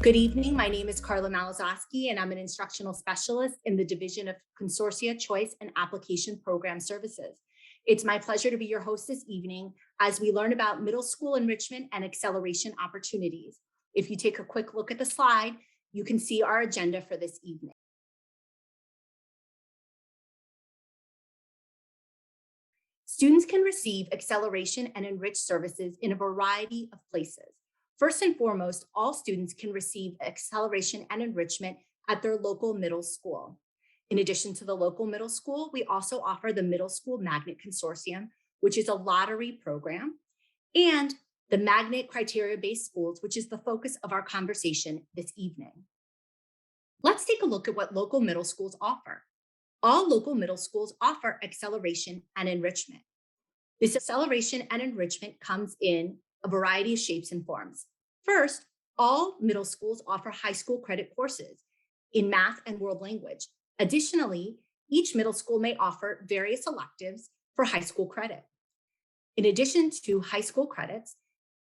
Good evening. My name is Carla Malazowski, and I'm an instructional specialist in the Division of Consortia Choice and Application Program Services. It's my pleasure to be your host this evening as we learn about middle school enrichment and acceleration opportunities. If you take a quick look at the slide, you can see our agenda for this evening. Students can receive acceleration and enriched services in a variety of places. First and foremost, all students can receive acceleration and enrichment at their local middle school. In addition to the local middle school, we also offer the Middle School Magnet Consortium, which is a lottery program, and the Magnet Criteria-Based Schools, which is the focus of our conversation this evening. Let's take a look at what local middle schools offer. All local middle schools offer acceleration and enrichment. This acceleration and enrichment comes in a variety of shapes and forms. First, all middle schools offer high school credit courses in math and world language. Additionally, each middle school may offer various electives for high school credit. In addition to high school credits,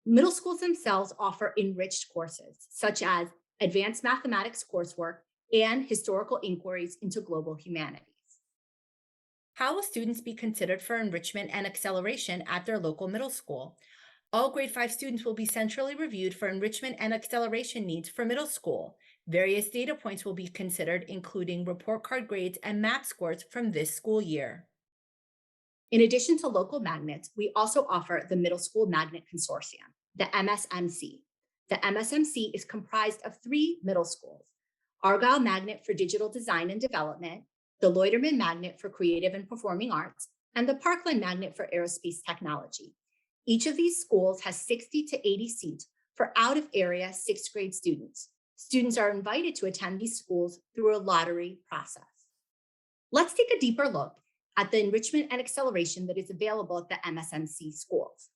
middle schools themselves offer enriched courses, such as advanced mathematics coursework and historical inquiries into global humanities. How will students be considered for enrichment and acceleration at their local middle school? All grade 5 students will be centrally reviewed for enrichment and acceleration needs for middle school. Various data points will be considered, including report card grades and MAP scores from this school year. In addition to local magnets, we also offer the Middle School Magnet Consortium, the MSMC. The MSMC is comprised of 3 middle schools: Argyle Magnet for Digital Design and Development, the Loiterman Magnet for Creative and Performing Arts, and the Parkland Magnet for Aerospace Technology. Each of these schools has 60 to 80 seats for out-of-area 6th grade students. Students are invited to attend these schools through a lottery process. Let's take a deeper look at the enrichment and acceleration that is available at the MSMC schools.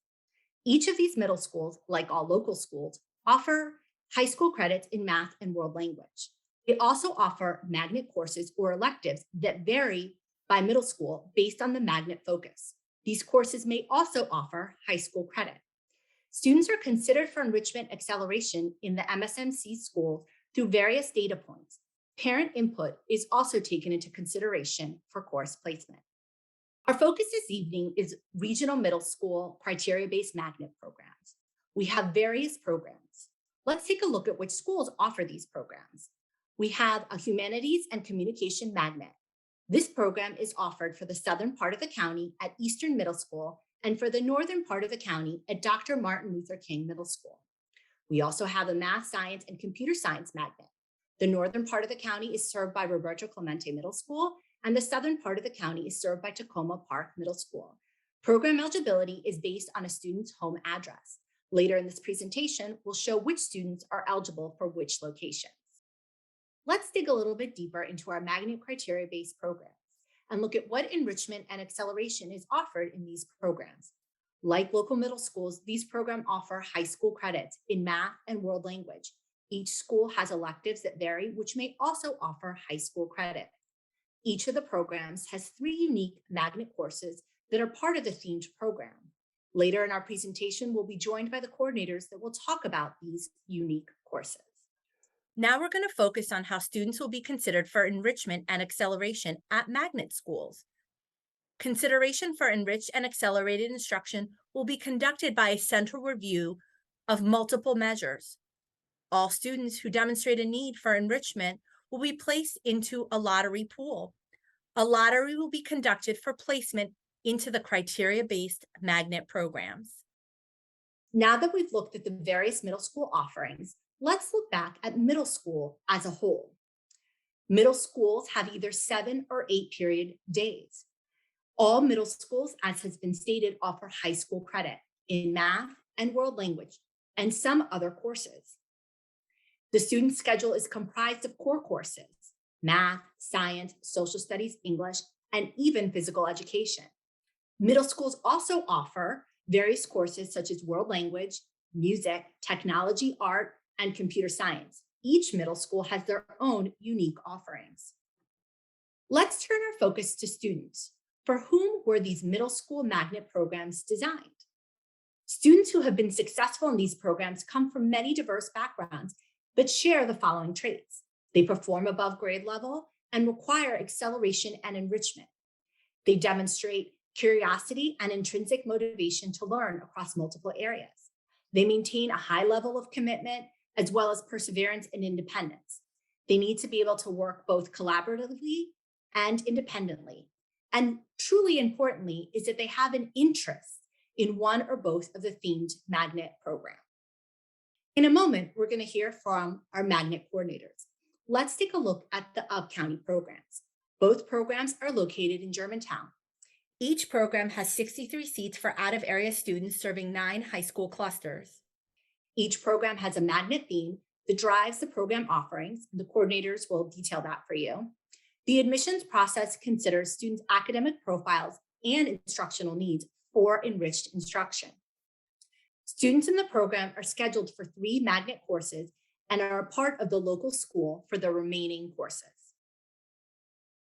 Each of these middle schools, like all local schools, offer high school credits in math and world language. They also offer magnet courses or electives that vary by middle school based on the magnet focus. These courses may also offer high school credit. Students are considered for enrichment acceleration in the MSMC schools through various data points. Parent input is also taken into consideration for course placement. Our focus this evening is regional middle school criteria-based magnet programs. We have various programs. Let's take a look at which schools offer these programs. We have a humanities and communication magnet. This program is offered for the southern part of the county at Eastern Middle School and for the northern part of the county at Dr. Martin Luther King Middle School. We also have a math, science, and computer science magnet. The northern part of the county is served by Roberto Clemente Middle School, and the southern part of the county is served by Tacoma Park Middle School. Program eligibility is based on a student's home address. Later in this presentation, we'll show which students are eligible for which locations. Let's dig a little bit deeper into our magnet criteria-based programs and look at what enrichment and acceleration is offered in these programs. Like local middle schools, these programs offer high school credits in math and world language. Each school has electives that vary, which may also offer high school credit. Each of the programs has 3 unique magnet courses that are part of the themed program. Later in our presentation, we'll be joined by the coordinators that will talk about these unique courses. Now we're going to focus on how students will be considered for enrichment and acceleration at magnet schools. Consideration for enriched and accelerated instruction will be conducted by a central review of multiple measures. All students who demonstrate a need for enrichment will be placed into a lottery pool. A lottery will be conducted for placement into the criteria-based magnet programs. Now that we've looked at the various middle school offerings, let's look back at middle school as a whole. Middle schools have either 7 or 8 period days. All middle schools, as has been stated, offer high school credit in math and world language and some other courses. The student schedule is comprised of core courses: math, science, social studies, English, and even physical education. Middle schools also offer various courses such as world language, music, technology, art, and computer science. Each middle school has their own unique offerings. Let's turn our focus to students. For whom were these middle school magnet programs designed? Students who have been successful in these programs come from many diverse backgrounds but share the following traits. They perform above grade level and require acceleration and enrichment. They demonstrate curiosity and intrinsic motivation to learn across multiple areas. They maintain a high level of commitment as well as perseverance and independence. They need to be able to work both collaboratively and independently. And truly importantly, is that they have an interest in one or both of the themed magnet program. In a moment, we're going to hear from our magnet coordinators. Let's take a look at the Up County programs. Both programs are located in Germantown. Each program has 63 seats for out of area students serving 9 high school clusters. Each program has a magnet theme that drives the program offerings. The coordinators will detail that for you. The admissions process considers students' academic profiles and instructional needs for enriched instruction. Students in the program are scheduled for 3 magnet courses and are a part of the local school for the remaining courses.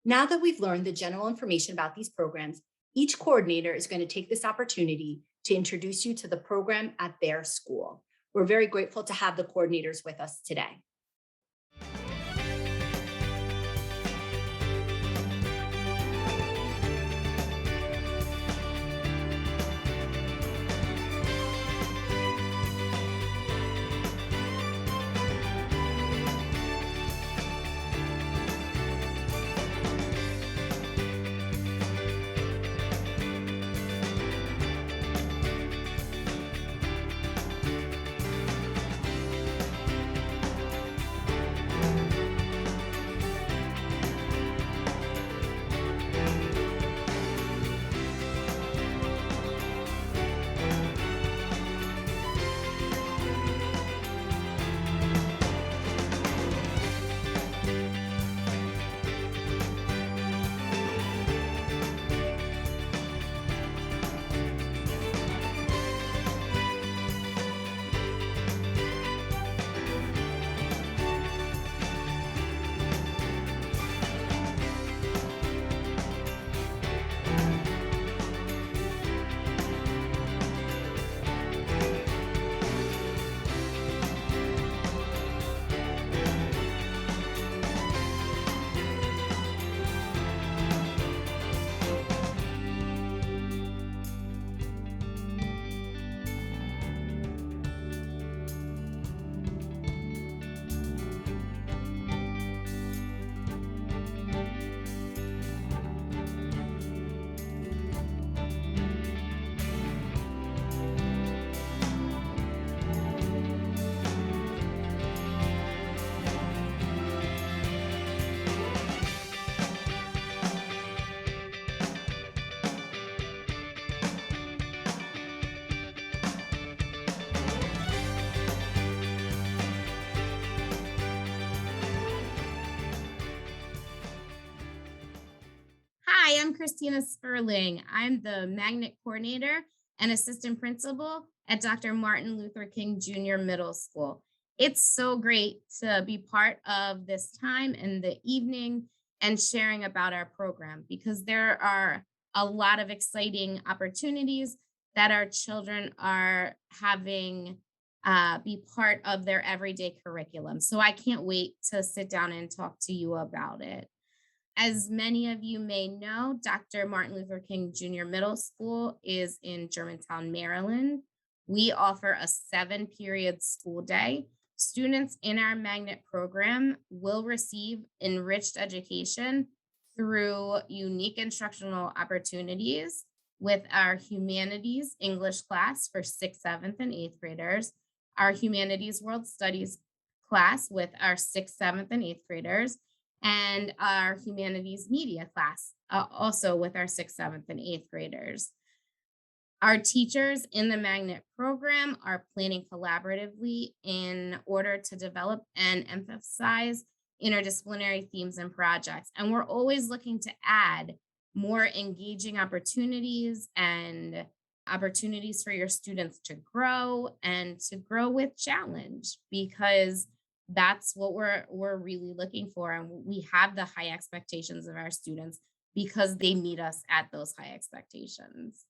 Now that we've learned the general information about these programs, each coordinator is going to take this opportunity to introduce you to the program at their school. We're very grateful to have the coordinators with us today. Hi, I'm Christina Sperling. I'm the magnet coordinator and assistant principal at Dr. Martin Luther King Jr. Middle School. It's so great to be part of this time in the evening and sharing about our program because there are a lot of exciting opportunities that our children are having be part of their everyday curriculum. So I can't wait to sit down and talk to you about it. As many of you may know, Dr. Martin Luther King Jr. Middle School is in Germantown, Maryland. We offer a 7-period school day. Students in our magnet program will receive enriched education through unique instructional opportunities with our humanities English class for 6th, 7th, and 8th graders, our humanities world studies class with our 6th, 7th, and 8th graders, and our humanities media class, also with our 6th, 7th, and 8th graders. Our teachers in the magnet program are planning collaboratively in order to develop and emphasize interdisciplinary themes and projects. And we're always looking to add more engaging opportunities and opportunities for your students to grow and to grow with challenge because that's what we're really looking for, and we have the high expectations of our students because they meet us at those high expectations.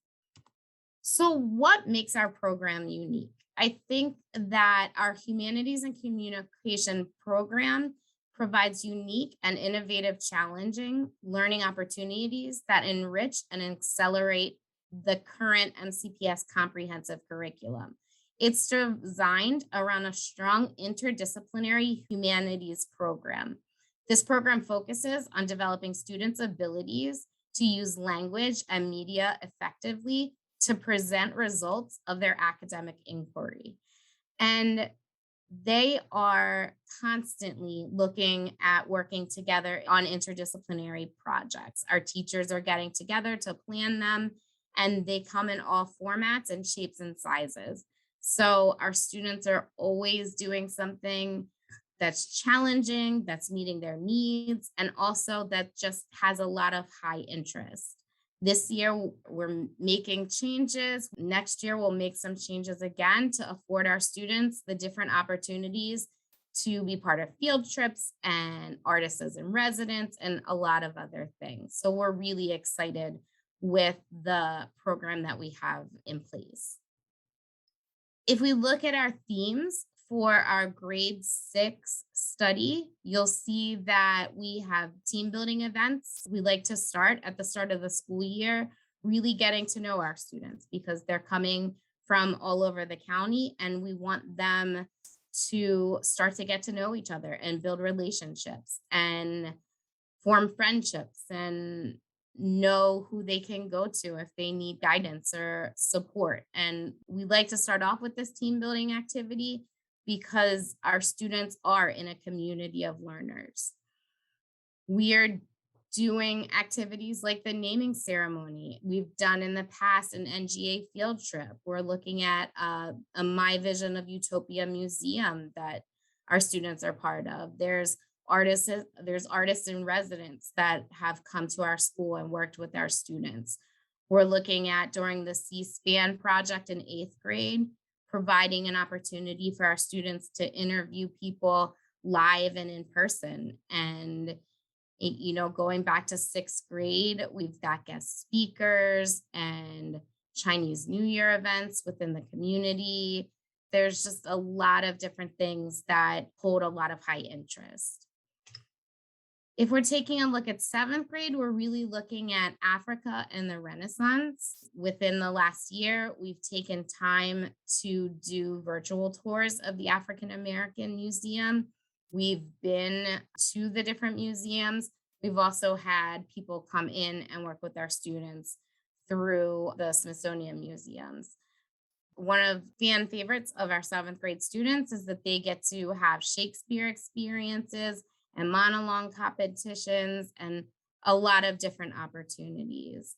So, what makes our program unique? I think that our humanities and communication program provides unique and innovative, challenging learning opportunities that enrich and accelerate the current MCPS comprehensive curriculum. It's designed around a strong interdisciplinary humanities program. This program focuses on developing students' abilities to use language and media effectively to present results of their academic inquiry. And they are constantly looking at working together on interdisciplinary projects. Our teachers are getting together to plan them, and they come in all formats and shapes and sizes. So our students are always doing something that's challenging, that's meeting their needs, and also that just has a lot of high interest. This year, we're making changes. Next year, we'll make some changes again to afford our students the different opportunities to be part of field trips and artists as in residence and a lot of other things. So we're really excited with the program that we have in place. If we look at our themes for our grade 6 study, you'll see that we have team building events. We like to start at the start of the school year, really getting to know our students because they're coming from all over the county and we want them to start to get to know each other and build relationships and form friendships and know who they can go to if they need guidance or support. And we like to start off with this team building activity because our students are in a community of learners. We are doing activities like the naming ceremony. We've done in the past an NGA field trip. We're looking at a My Vision of Utopia museum that our students are part of. There's artists in residence that have come to our school and worked with our students. We're looking at during the C-SPAN project in 8th grade, providing an opportunity for our students to interview people live and in person. And going back to 6th grade, we've got guest speakers and Chinese New Year events within the community. There's just a lot of different things that hold a lot of high interest. If we're taking a look at 7th grade, we're really looking at Africa and the Renaissance. Within the last year, we've taken time to do virtual tours of the African American Museum. We've been to the different museums. We've also had people come in and work with our students through the Smithsonian museums. One of fan favorites of our 7th grade students is that they get to have Shakespeare experiences and monologue competitions and a lot of different opportunities.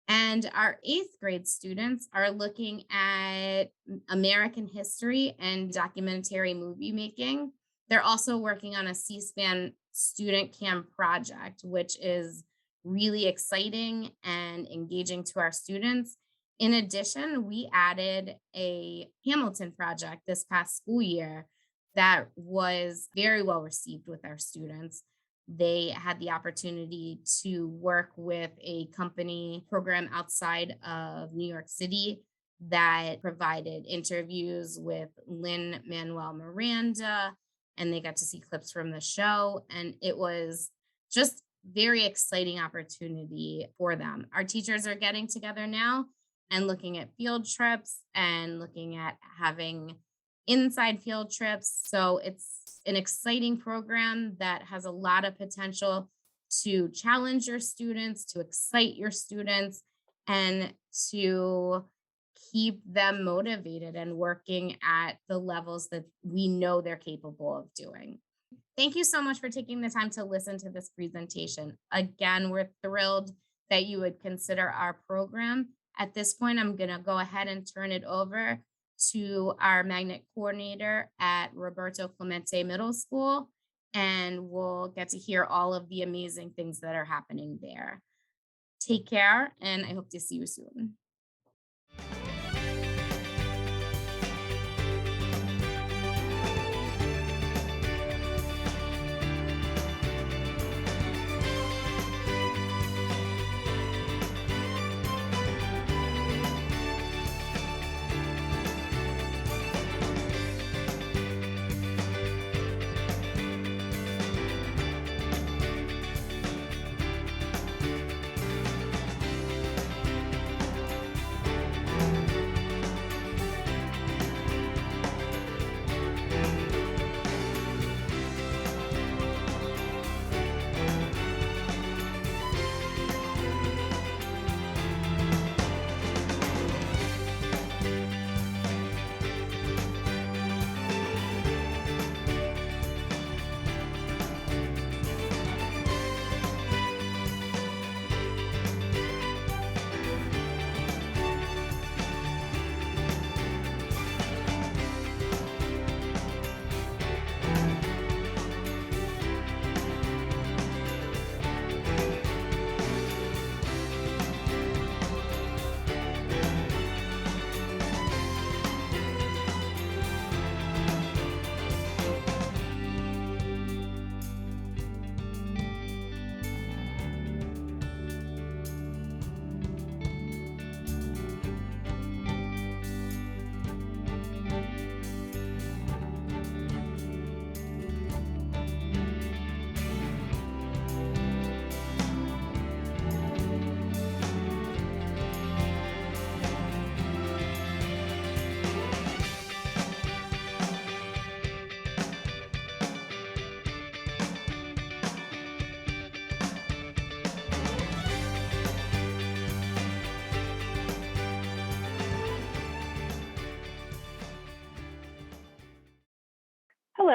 And our 8th grade students are looking at American history and documentary movie making. They're also working on a C-SPAN student cam project, which is really exciting and engaging to our students. In addition, we added a Hamilton project this past school year that was very well received with our students. They had the opportunity to work with a company program outside of New York City that provided interviews with Lin-Manuel Miranda, and they got to see clips from the show. And it was just very exciting opportunity for them. Our teachers are getting together now and looking at field trips and looking at having inside field trips. So it's an exciting program that has a lot of potential to challenge your students, to excite your students, and to keep them motivated and working at the levels that we know they're capable of doing. Thank you so much for taking the time to listen to this presentation. Again, we're thrilled that you would consider our program. At this point, I'm going to go ahead and turn it over to our magnet coordinator at Roberto Clemente Middle School, and we'll get to hear all of the amazing things that are happening there. Take care, and I hope to see you soon.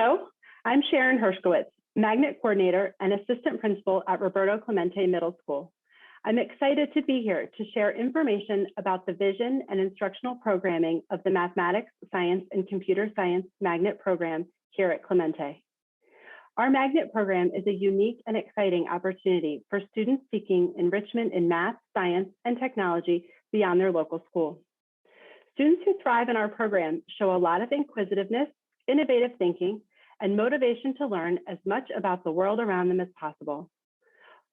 Hello, I'm Sharon Hershkowitz, Magnet Coordinator and Assistant Principal at Roberto Clemente Middle School. I'm excited to be here to share information about the vision and instructional programming of the Mathematics, Science, and Computer Science Magnet program here at Clemente. Our Magnet program is a unique and exciting opportunity for students seeking enrichment in math, science, and technology beyond their local school. Students who thrive in our program show a lot of inquisitiveness, innovative thinking, and motivation to learn as much about the world around them as possible.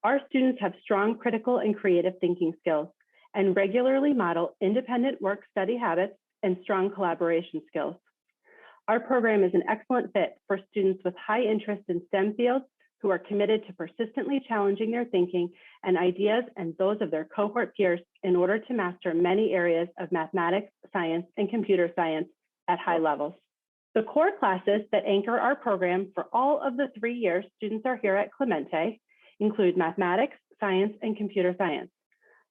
Our students have strong critical and creative thinking skills and regularly model independent work-study habits and strong collaboration skills. Our program is an excellent fit for students with high interest in STEM fields who are committed to persistently challenging their thinking and ideas and those of their cohort peers in order to master many areas of mathematics, science, and computer science at high levels. The core classes that anchor our program for all of the 3 years students are here at Clemente include mathematics, science, and computer science.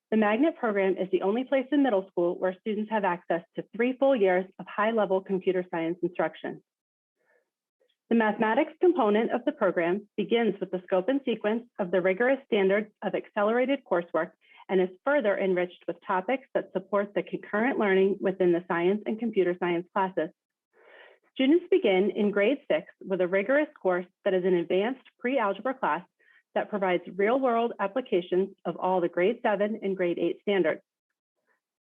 The Magnet program is the only place in middle school where students have access to 3 full years of high-level computer science instruction. The mathematics component of the program begins with the scope and sequence of the rigorous standards of accelerated coursework and is further enriched with topics that support the concurrent learning within the science and computer science classes. Students begin in grade 6 with a rigorous course that is an advanced pre-algebra class that provides real-world applications of all the grade 7 and grade 8 standards.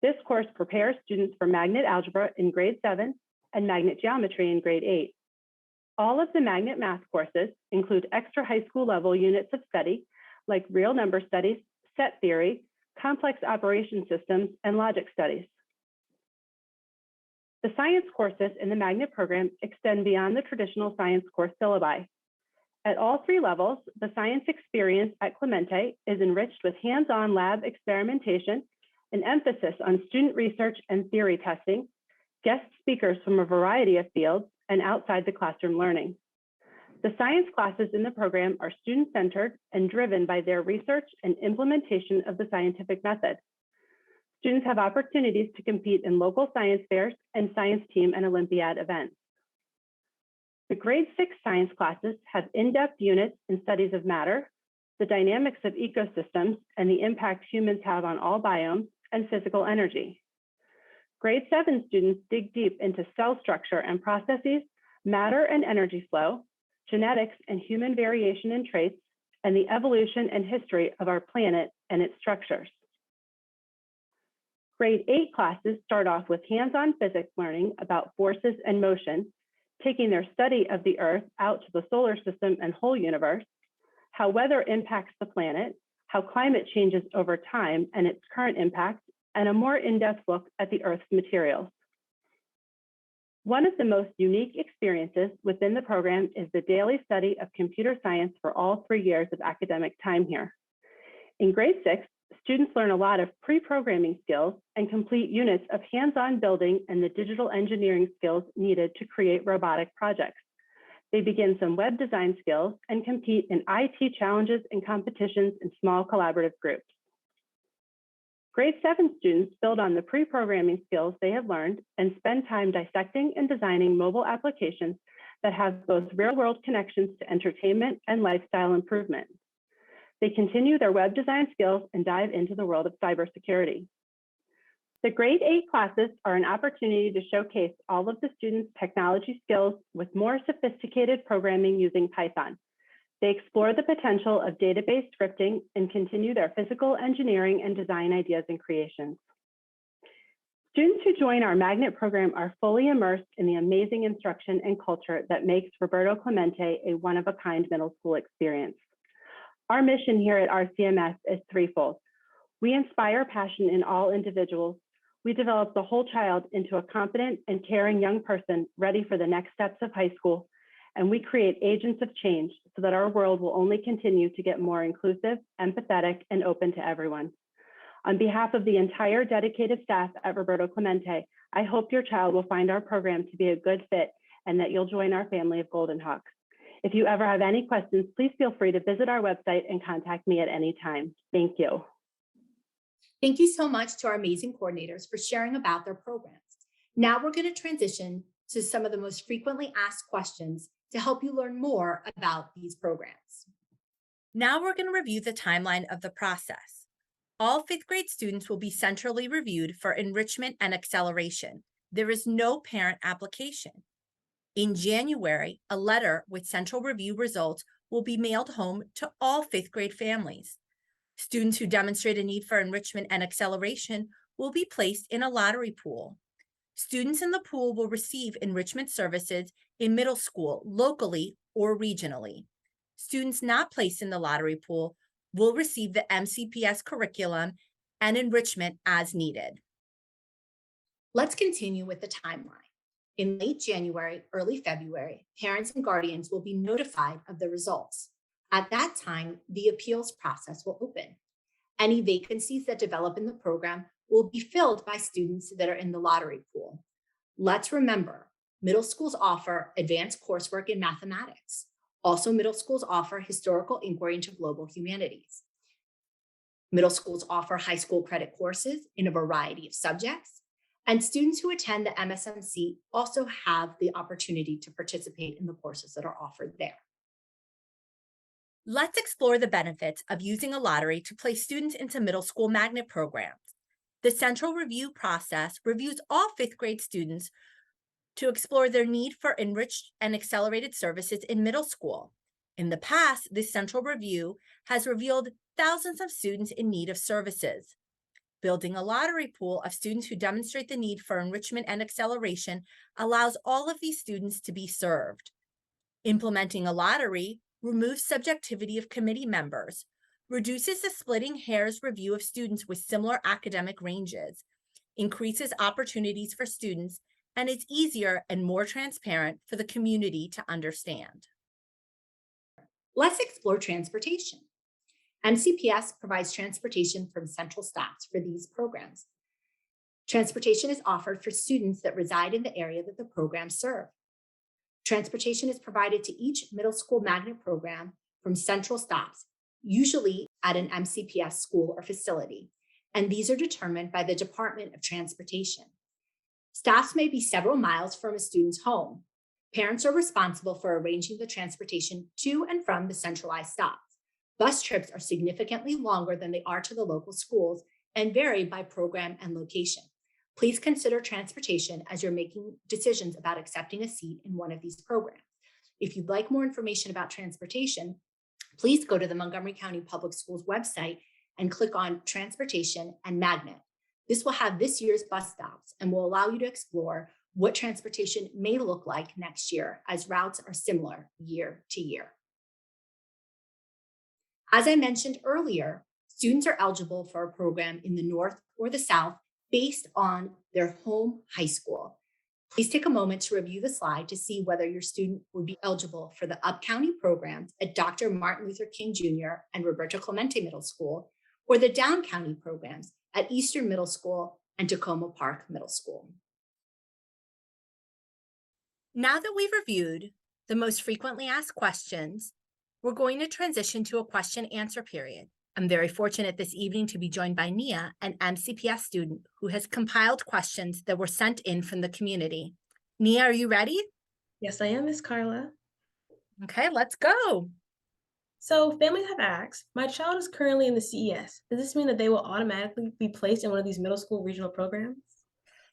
This course prepares students for magnet algebra in grade 7 and magnet geometry in grade 8. All of the magnet math courses include extra high school level units of study like real number studies, set theory, complex operation systems, and logic studies. The science courses in the Magnet program extend beyond the traditional science course syllabi. At all 3 levels, the science experience at Clemente is enriched with hands-on lab experimentation, an emphasis on student research and theory testing, guest speakers from a variety of fields, and outside the classroom learning. The science classes in the program are student-centered and driven by their research and implementation of the scientific method. Students have opportunities to compete in local science fairs and science team and Olympiad events. The grade 6 science classes have in-depth units in studies of matter, the dynamics of ecosystems, and the impact humans have on all biomes, and physical energy. Grade 7 students dig deep into cell structure and processes, matter and energy flow, genetics and human variation and traits, and the evolution and history of our planet and its structures. Grade 8 classes start off with hands-on physics learning about forces and motion, taking their study of the Earth out to the solar system and whole universe, how weather impacts the planet, how climate changes over time and its current impact, and a more in-depth look at the Earth's materials. One of the most unique experiences within the program is the daily study of computer science for all 3 years of academic time here. In grade 6, students learn a lot of pre-programming skills and complete units of hands-on building and the digital engineering skills needed to create robotic projects. They begin some web design skills and compete in IT challenges and competitions in small collaborative groups. Grade 7 students build on the pre-programming skills they have learned and spend time dissecting and designing mobile applications that have both real-world connections to entertainment and lifestyle improvement. They continue their web design skills and dive into the world of cybersecurity. The grade 8 classes are an opportunity to showcase all of the students' technology skills with more sophisticated programming using Python. They explore the potential of database scripting and continue their physical engineering and design ideas and creations. Students who join our Magnet program are fully immersed in the amazing instruction and culture that makes Roberto Clemente a one-of-a-kind middle school experience. Our mission here at RCMS is threefold. We inspire passion in all individuals. We develop the whole child into a competent and caring young person ready for the next steps of high school. And we create agents of change so that our world will only continue to get more inclusive, empathetic, and open to everyone. On behalf of the entire dedicated staff at Roberto Clemente, I hope your child will find our program to be a good fit and that you'll join our family of Golden Hawks. If you ever have any questions, please feel free to visit our website and contact me at any time. Thank you. Thank you so much to our amazing coordinators for sharing about their programs. Now we're going to transition to some of the most frequently asked questions to help you learn more about these programs. Now we're going to review the timeline of the process. All fifth grade students will be centrally reviewed for enrichment and acceleration. There is no parent application. In January, a letter with central review results will be mailed home to all fifth grade families. Students who demonstrate a need for enrichment and acceleration will be placed in a lottery pool. Students in the pool will receive enrichment services in middle school, locally or regionally. Students not placed in the lottery pool will receive the MCPS curriculum and enrichment as needed. Let's continue with the timeline. In late January, early February, parents and guardians will be notified of the results. At that time, the appeals process will open. Any vacancies that develop in the program will be filled by students that are in the lottery pool. Let's remember, middle schools offer advanced coursework in mathematics. Also, middle schools offer historical inquiry into global humanities. Middle schools offer high school credit courses in a variety of subjects. And students who attend the MSMC also have the opportunity to participate in the courses that are offered there. Let's explore the benefits of using a lottery to place students into middle school magnet programs. The central review process reviews all fifth grade students to explore their need for enriched and accelerated services in middle school. In the past, this central review has revealed thousands of students in need of services. Building a lottery pool of students who demonstrate the need for enrichment and acceleration allows all of these students to be served. Implementing a lottery removes subjectivity of committee members, reduces the splitting hairs review of students with similar academic ranges, increases opportunities for students, and is easier and more transparent for the community to understand. Let's explore transportation. MCPS provides transportation from central staffs for these programs. Transportation is offered for students that reside in the area that the programs serve. Transportation is provided to each middle school magnet program from central stops, usually at an MCPS school or facility, and these are determined by the Department of Transportation. Stops may be several miles from a student's home. Parents are responsible for arranging the transportation to and from the centralized stops. Bus trips are significantly longer than they are to the local schools and vary by program and location. Please consider transportation as you're making decisions about accepting a seat in one of these programs. If you'd like more information about transportation, please go to the Montgomery County Public Schools website and click on Transportation and Magnet. This will have this year's bus stops and will allow you to explore what transportation may look like next year, as routes are similar year to year. As I mentioned earlier, students are eligible for a program in the North or the South based on their home high school. Please take a moment to review the slide to see whether your student would be eligible for the up-county programs at Dr. Martin Luther King Jr. and Roberto Clemente Middle School, or the down-county programs at Eastern Middle School and Tacoma Park Middle School. Now that we've reviewed the most frequently asked questions, we're going to transition to a question answer period. I'm very fortunate this evening to be joined by Nia, an MCPS student who has compiled questions that were sent in from the community. Nia, are you ready? Yes, I am, Miss Carla. Okay, let's go. So families have asked, my child is currently in the CES. Does this mean that they will automatically be placed in one of these middle school regional programs?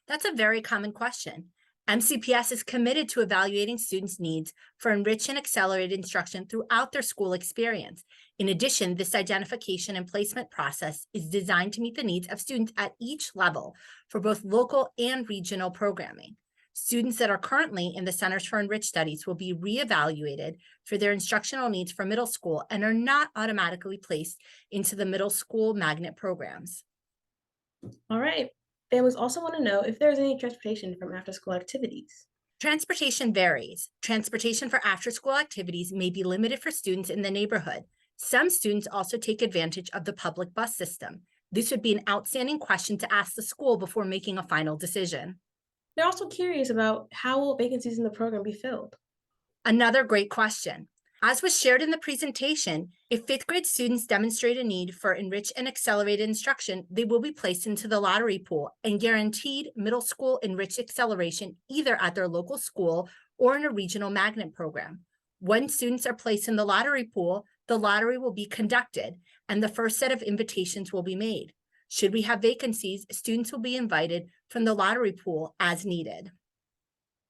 That's a very common question. MCPS is committed to evaluating students' needs for enriched and accelerated instruction throughout their school experience. In addition, this identification and placement process is designed to meet the needs of students at each level for both local and regional programming. Students that are currently in the Centers for Enriched Studies will be reevaluated for their instructional needs for middle school and are not automatically placed into the middle school magnet programs. All right. Families also want to know if there's any transportation from after-school activities. Transportation varies. Transportation for after-school activities may be limited for students in the neighborhood. Some students also take advantage of the public bus system. This would be an outstanding question to ask the school before making a final decision. They're also curious about how will vacancies in the program be filled. Another great question. As was shared in the presentation, if fifth grade students demonstrate a need for enriched and accelerated instruction, they will be placed into the lottery pool and guaranteed middle school enriched acceleration either at their local school or in a regional magnet program. When students are placed in the lottery pool, the lottery will be conducted and the first set of invitations will be made. Should we have vacancies, students will be invited from the lottery pool as needed.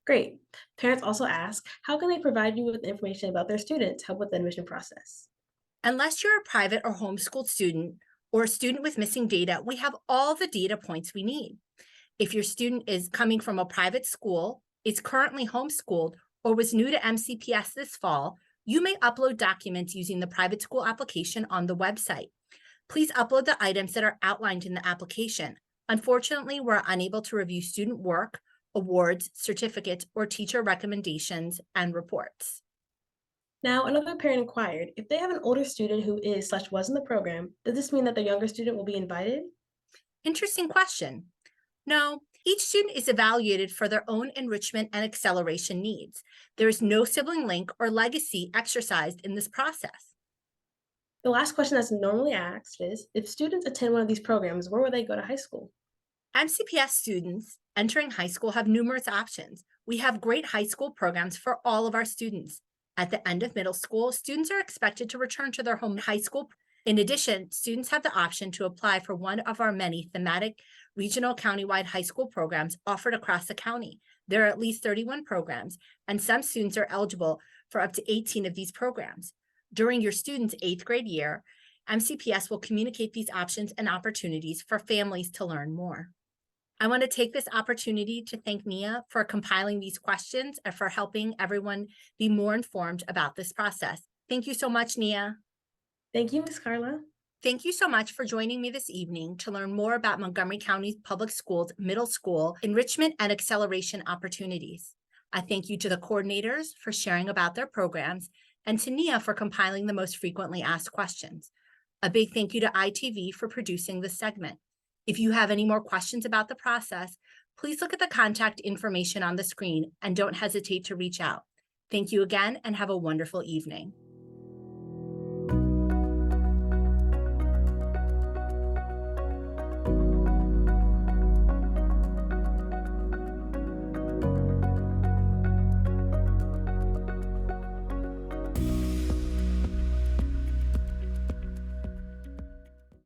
Great. Parents also ask, how can they provide you with information about their students to help with the admission process? Unless you're a private or homeschooled student or a student with missing data, we have all the data points we need. If your student is coming from a private school, is currently homeschooled, or was new to MCPS this fall, you may upload documents using the private school application on the website. Please upload the items that are outlined in the application. Unfortunately, we're unable to review student work, awards, certificates, or teacher recommendations and reports. Now, another parent inquired, if they have an older student who is/was in the program, does this mean that their younger student will be invited? Interesting question. No, each student is evaluated for their own enrichment and acceleration needs. There is no sibling link or legacy exercised in this process. The last question that's normally asked is, if students attend one of these programs, where will they go to high school? MCPS students entering high school have numerous options. We have great high school programs for all of our students. At the end of middle school, students are expected to return to their home high school. In addition, students have the option to apply for one of our many thematic regional countywide high school programs offered across the county. There are at least 31 programs, and some students are eligible for up to 18 of these programs. During your student's 8th grade year, MCPS will communicate these options and opportunities for families to learn more. I want to take this opportunity to thank Nia for compiling these questions and for helping everyone be more informed about this process. Thank you so much, Nia. Thank you, Ms. Carla. Thank you so much for joining me this evening to learn more about Montgomery County Public Schools middle school enrichment and acceleration opportunities. I thank you to the coordinators for sharing about their programs and to Nia for compiling the most frequently asked questions. A big thank you to ITV for producing this segment. If you have any more questions about the process, please look at the contact information on the screen and don't hesitate to reach out. Thank you again and have a wonderful evening.